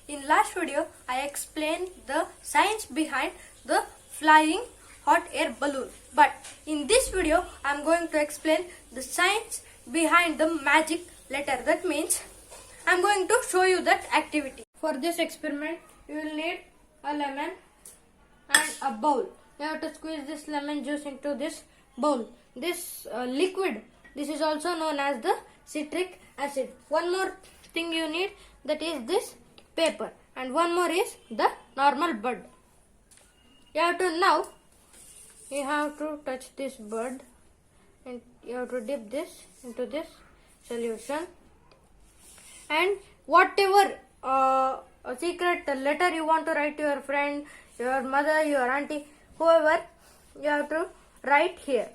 In last video, I explained the science behind the flying hot air balloon. But in this video, I am going to explain the science behind the magic letter. That means I am going to show you that activity. For this experiment, you will need a lemon and a bowl. You have to squeeze this lemon juice into this bowl. This liquid, this is also known as the citric acid. One more thing you need, that is this paper, and one more is the normal bud. You have to touch this bud and you have to dip this into this solution, and whatever a secret letter you want to write to your friend, your mother, your auntie, whoever, you have to write here.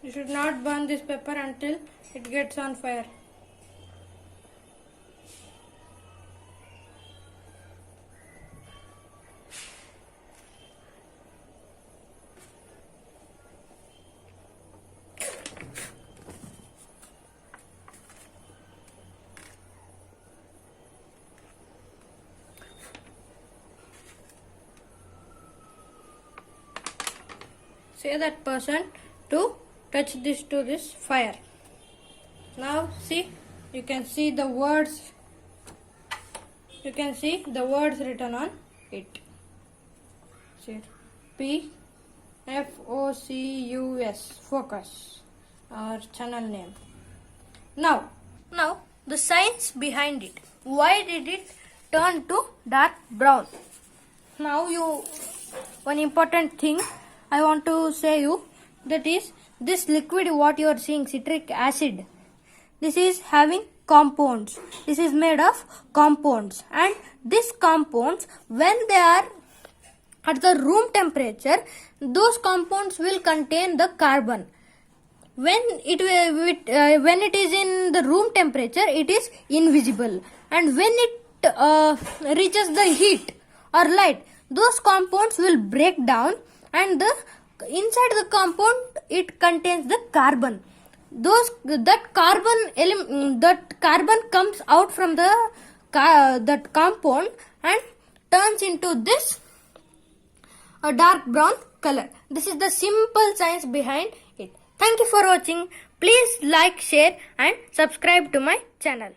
You should not burn this paper until it gets on fire. Say that person to touch this to this fire. Now see, you can see the words. You can see the words written on it. See, PFOCUS, focus, our channel name. Now the science behind it. Why did it turn to dark brown? Now one important thing I want to say you, that is this liquid what you are seeing, citric acid, this is having compounds. This is made of compounds, and these compounds, when they are at the room temperature, those compounds will contain the carbon. When it is in the room temperature, it is invisible, and when it reaches the heat or light, those compounds will break down, and inside the compound it contains the carbon. That carbon comes out from that compound and turns into this a dark brown color. This is the simple science behind it. Thank you for watching. Please like, share and subscribe to my channel.